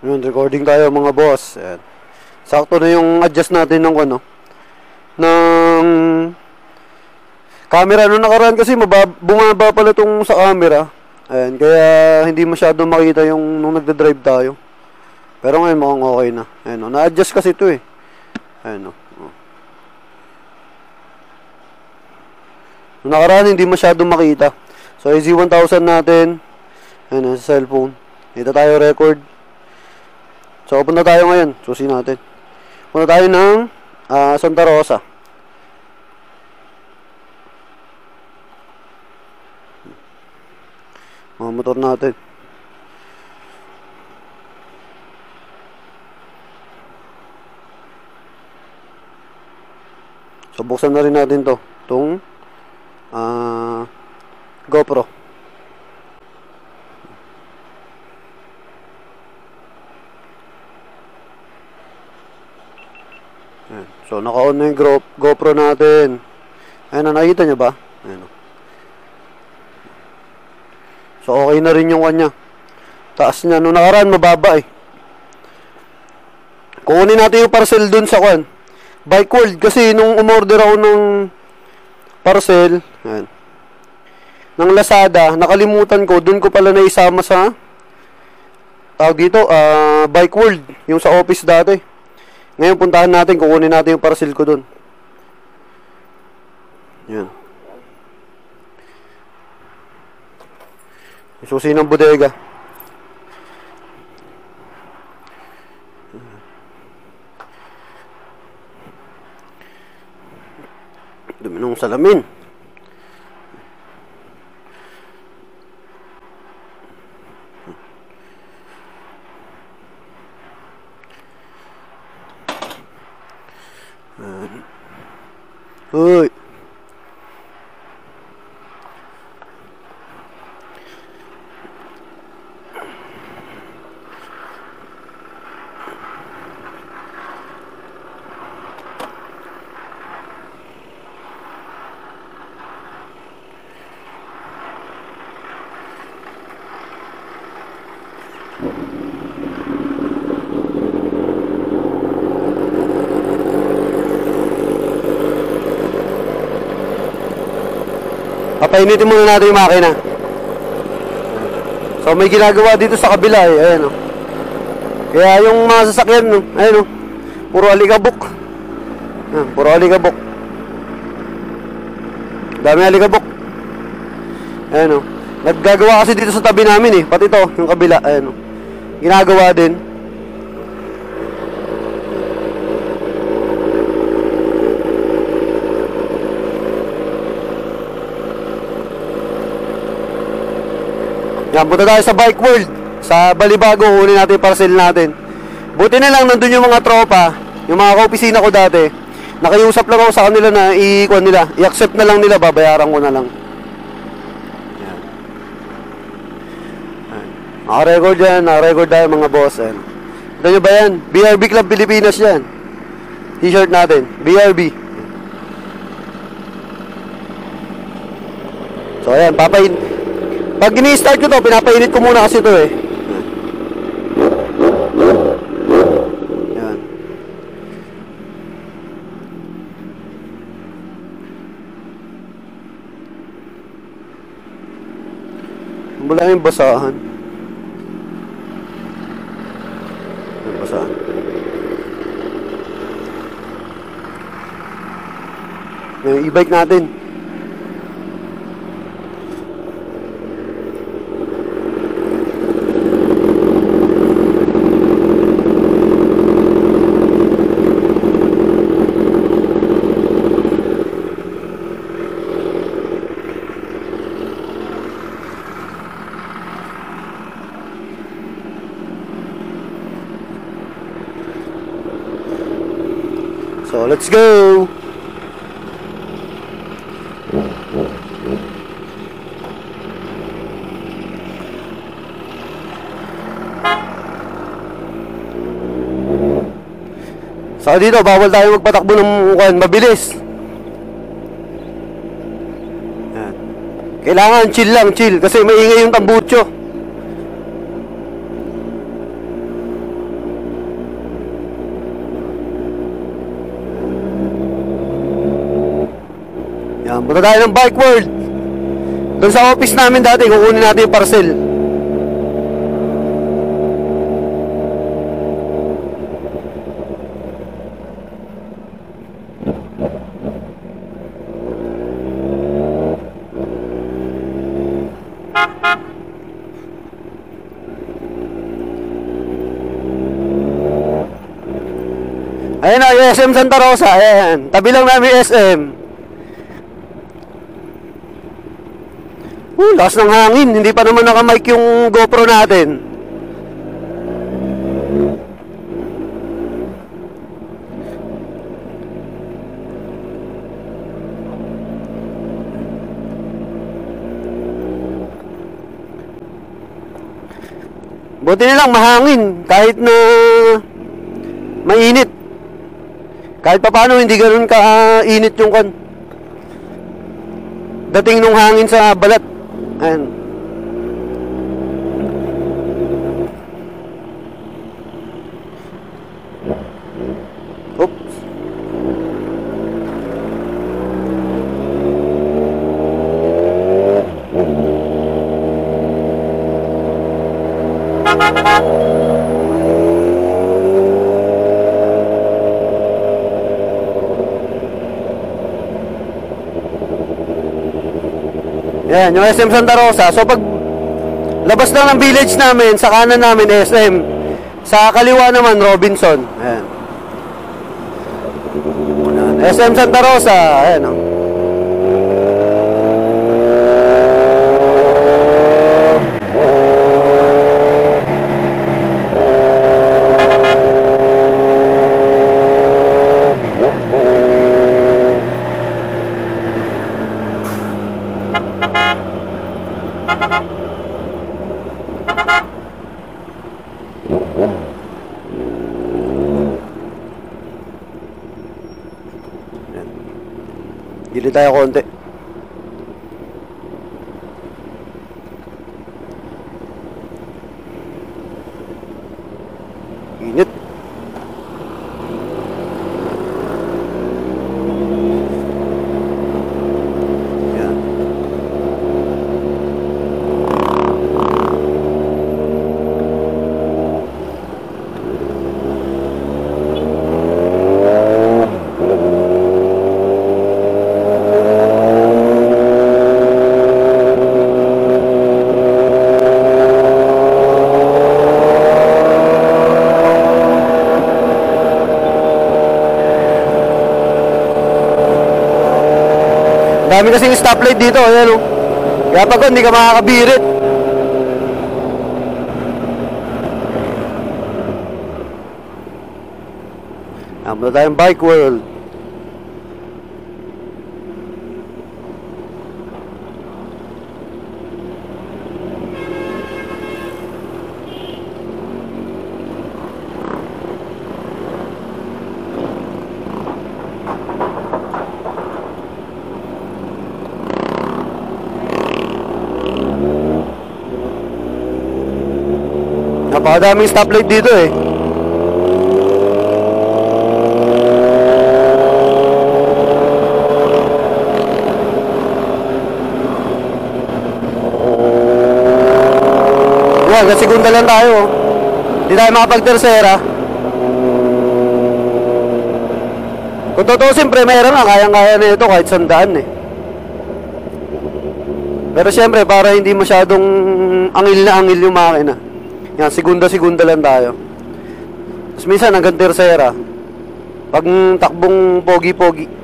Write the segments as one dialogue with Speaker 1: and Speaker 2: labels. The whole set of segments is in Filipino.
Speaker 1: Yun, recording tayo mga boss. Ayan. Sakto na yung adjust natin ng ano, ng camera. Nung nakaraan kasi bumaba pala tong sa camera. Ayan, kaya hindi masyado makita yung nung nagda-drive tayo. Pero ngayon mukhang okay na. Ayan, na-adjust kasi ito eh. Ayan, nung nakaraan hindi masyado makita. So AZ1000 natin. Ayan, sa cellphone. Dito tayo record. So punta tayo ngayon. Susi natin. Punta tayo ng Santa Rosa. Mga motor natin. So buksan na rin natin to. Itong GoPro. Ayan. So naka-on na yung GoPro natin. Ayan, nakikita nyo ba? Ayan. So okay na rin yung kanya. Taas niya. Nung nakaraan mababa eh. Kukunin natin yung parcel dun sa kwan Bike World. Kasi nung umorder ako ng parcel, ayan, ng Lazada, nakalimutan ko. Dun ko pala naisama sa dito, Bike World. Yung sa office dati. Ngayon puntahan natin. Kukunin natin yung parcel ko dun. Ayan. Susi ng bodega. Dumi ng salamin. Uy. Papainitin muna natin yung makina. So may ginagawa dito sa kabila eh. Ayan o. Kaya yung mga sasakyan no, ayan o, puro alikabok. Ayan, puro alikabok. Dami alikabok. Ayan o. Naggagawa kasi dito sa tabi namin eh. Pati to, yung kabila. Ayan o. Ginagawa din. Yan, punta tayo sa Bike World. Sa Balibago, kunin natin yung parcel natin. Buti na lang, nandun yung mga tropa, yung mga kaopisina ko dati. Nakiusap lang ako sa kanila na i-kuan nila, i-accept na lang nila, babayaran ko na lang. Yan. Naka-record yan, naka-record tayo mga boss. Yan. Ito nyo ba yan? BRB Club Pilipinas yan. T-shirt natin, BRB. So ayan, pag ini-start ko to, pinapainit ko muna kasi to eh. Yan. Wala yung basahan. Yung basahan. Yung e-bike natin. So, let's go! So, dito, bawal tayo magpatakbo ng mabilis. Yan. Kailangan chill lang, chill. Kasi maingay yung tambutso. Punta tayo ng Bike World. Doon sa office namin dati, kukunin natin yung parcel. Ayan na, yung SM Santa Rosa. Ayan, tabi lang namin yung SM. Lakas ng hangin. Hindi pa naman nakamike yung GoPro natin. Buti nilang mahangin. Kahit na mainit. Kahit pa paano hindi ganoon ka-init yung dating nung hangin sa balat. Ayan. Oops. Yan, yung SM Santa Rosa. So pag labas lang ng village namin, sa kanan namin SM. Sa kaliwa naman Robinson. Ayan. SM Santa Rosa. Ayan, oh. Gili tayo konti. Init. Yan. Dami kasing stoplight dito, ayan o. Kaya pag hindi ka makakabirit. Punta tayong Bike World. Napakadaming stoplight dito eh. Yan, segunda lang tayo. Hindi tayo makapag-tersera. Kung totoo, siyempre mayroon na, kayang-kaya na ito kahit 100 eh. Pero siyempre, para hindi masyadong angil na angil yung makina. Yan, segunda-segunda lang tayo. Tapos minsan hanggang tersera. Pag takbong pogi-pogi.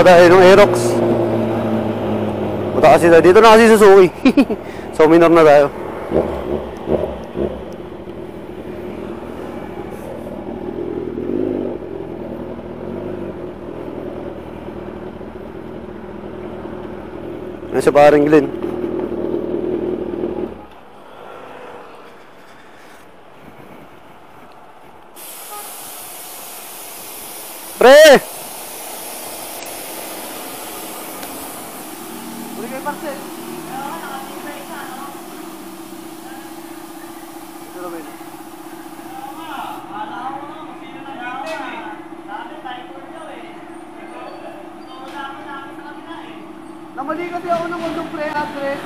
Speaker 1: Sama tayo ng Aerox. Punta kasi tayo. Dito na kasi Suzuki. So minor na tayo. Nasa paring Glenn. Pre! Uli kayo parcel. Ito na ba yun? Namali kasi ako ng undong pre-address.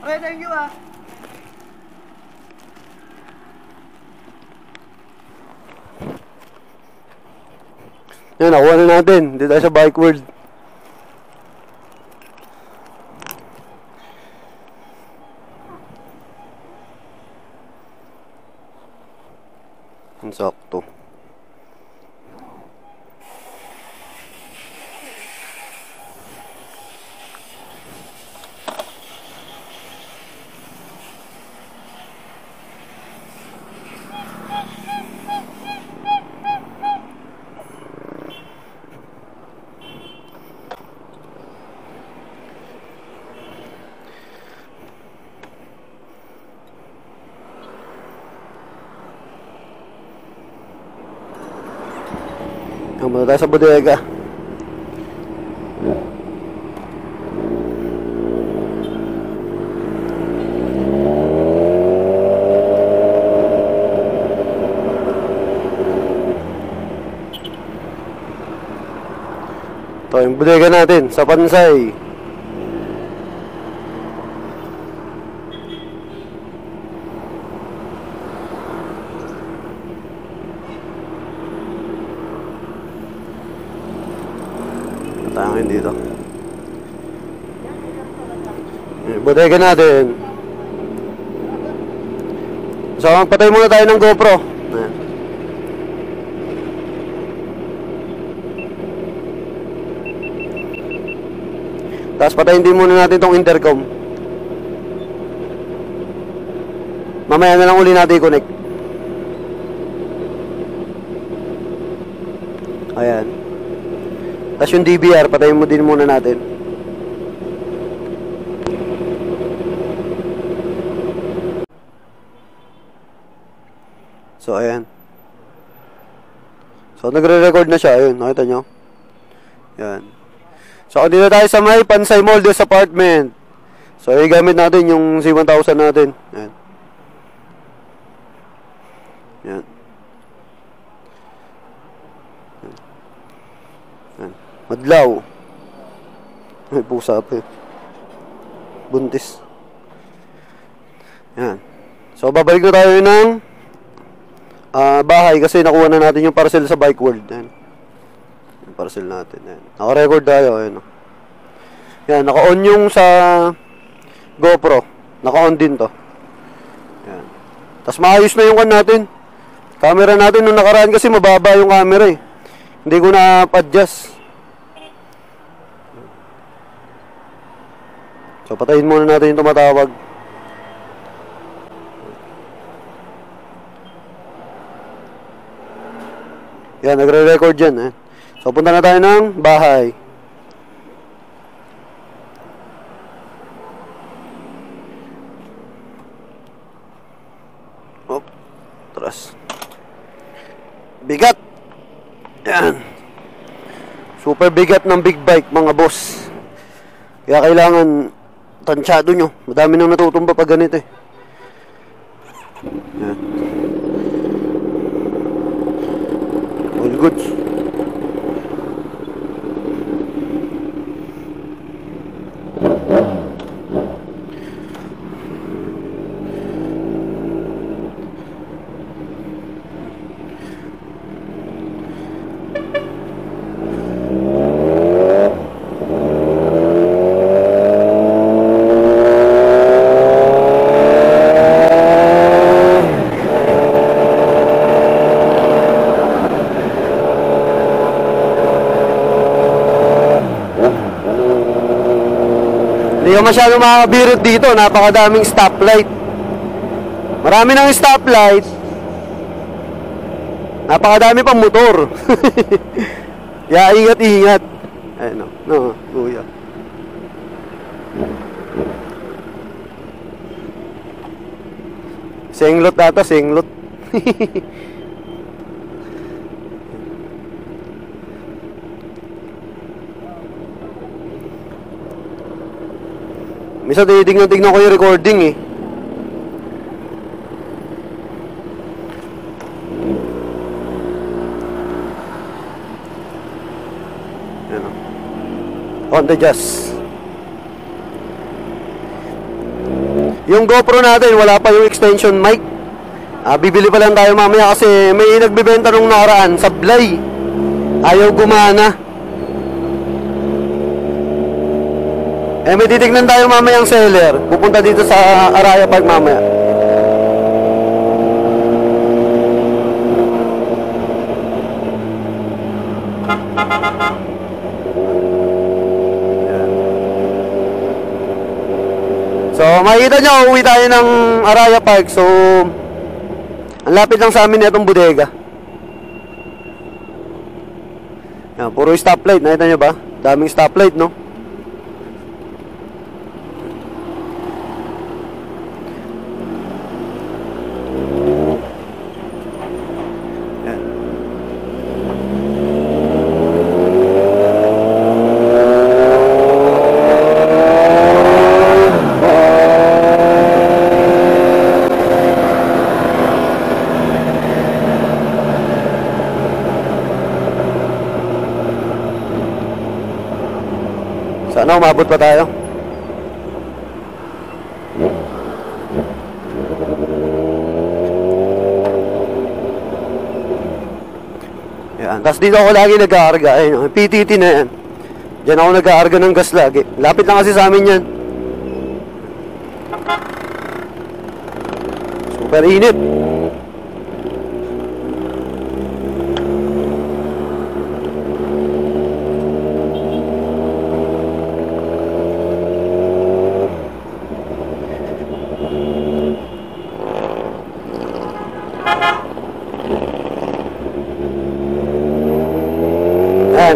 Speaker 1: Okay, thank you ah. Yan, nakuha na natin. Dito tayo sa Bike World. Ang sakto. Muna tayo sa bodega. Ito yung bodega natin sa Pansay. Tangin dito. Bodega natin. So, patay muna tayo ng GoPro. Ayan. Tapos patayin din muna natin tong intercom. Mamaya na lang uli natin i-connect. Ayan. Tapos yung DVR, patayin mo din muna natin. So, ayan. So, nagre-record na siya. Ayun, nakita nyo? Ayan. So, dito tayo sa may Pansay Moldes Apartment. So, i-gamit natin yung C1000 natin. Ayan. Ayan. Ayan. Madlaw. May pusa pa eh. Buntis. Ayan. So, babalik na tayo ng bahay kasi nakuha na natin yung parcel sa Bike World. Ayan. Yung parcel natin. Ayan. Naka-record tayo. Ayan. Ayan. Naka-on yung sa GoPro. Naka-on din to. Ayan. Tapos maayos na yung kan natin. Camera natin nung nakaraan kasi mababa yung camera eh. Hindi ko na-adjust. So, patayin muna natin yung tumatawag. Yan, nagre-record yan. Eh. So, punta na tayo ng bahay. Oh, tras. Bigat. Yan. Super bigat ng big bike, mga boss. Kaya kailangan tansyado nyo. Madami nang natutumba pag ganito eh. Yan. All goods. Hindi ka masyado makakabirot dito. Napakadaming stoplight. Marami ng stoplight. Napakadami pang motor. Kaya ingat-ingat. Ayun o. No, kuya. Senglot ata, senglot. Minsan tinitignan-tignan ko yung recording eh. Yan o. On the just. Yung GoPro natin, wala pa yung extension mic. Bibili pa lang tayo mamaya kasi may nagbibenta nung nakaraan. Sablay. Ayaw gumana. May titignan tayo mamayang seller. Pupunta dito sa Araya Park mamaya. So, makikita nyo, uwi tayo ng Araya Park. So, ang lapit lang sa amin na itong bodega. Yan, puro stoplight. Nakita nyo ba? Daming stoplight, no? Sana umabot pa tayo. Yan. Tapos dito ako lagi nag-aarga. Ayun, PTT na yan. Diyan ako nag-aarga ng gas lagi. Lapit lang kasi sa amin yan. Super init.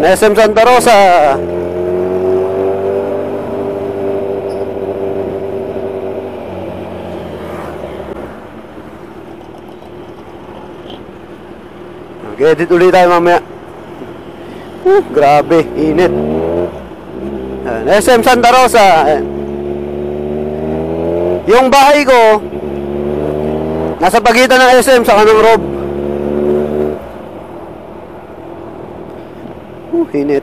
Speaker 1: SM Santa Rosa. Mag-edit ulit tayo mamaya. Grabe, init. SM Santa Rosa. Yung bahay ko nasa pagitan ng SM sa kanang Rob. Init.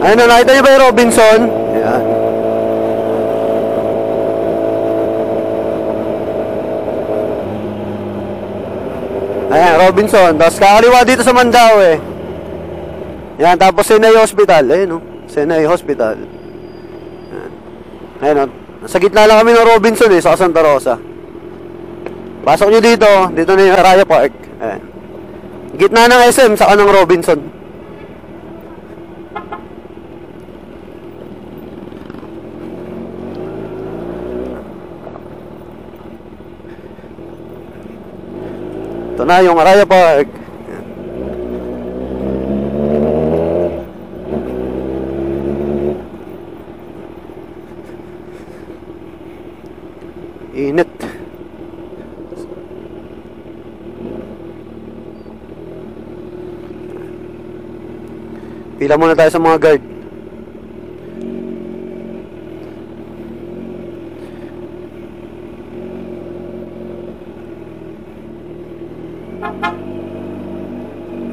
Speaker 1: Ayun na, nakita niyo ba yung Robinson? Ayan. Ayan, Robinson. Tapos kakaliwa dito sa Mandaue eh. Yan, tapos Sinai Hospital. Ayun, no? Sinai Hospital. Yan. Ayun, no? Nasa gitna lang kami ng Robinson, sa Santa Rosa. Pasok nyo dito. Dito na yung Araya Park. Ayan. Gitna ng SM, saka ng Robinson. Ito na yung Araya Park. Init. Pila muna tayo sa mga guard.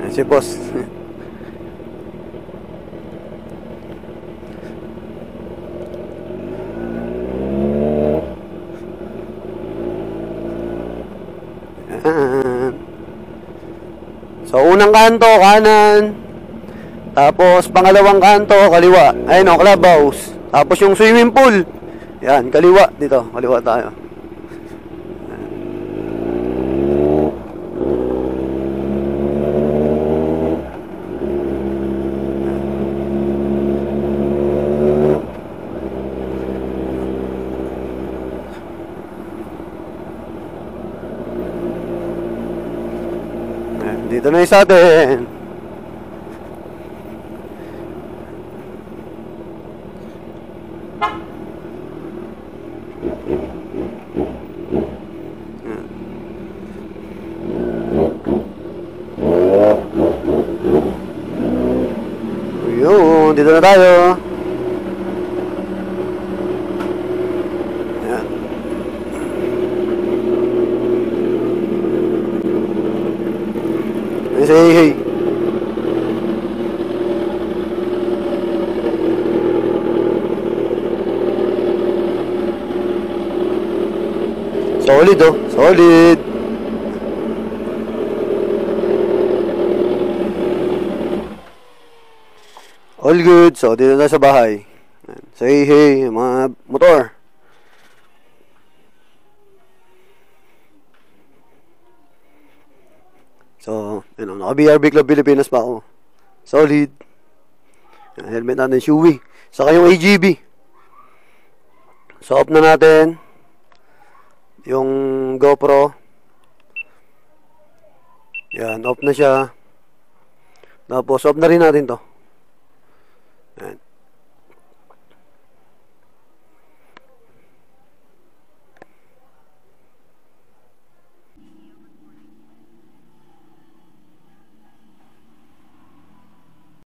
Speaker 1: Ayan si boss. Ayan. So unang kanto, kanan. Tapos, pangalawang kanto, kaliwa. Ayun o, clubhouse. Tapos yung swimming pool. Yan, kaliwa. Dito, kaliwa tayo. Ayan, dito na yung sa atin. Yun, dito na tayo. Ayan. Say hey. Solid oh, solid. All good. So, dito na sa bahay. Say hey, mga motor. So, naka-BRB Club Pilipinas pa ako. Solid. Helmet natin, Shui. Saka yung AGB. So, off na natin yung GoPro. Yan, off na siya. Tapos, off na rin natin to.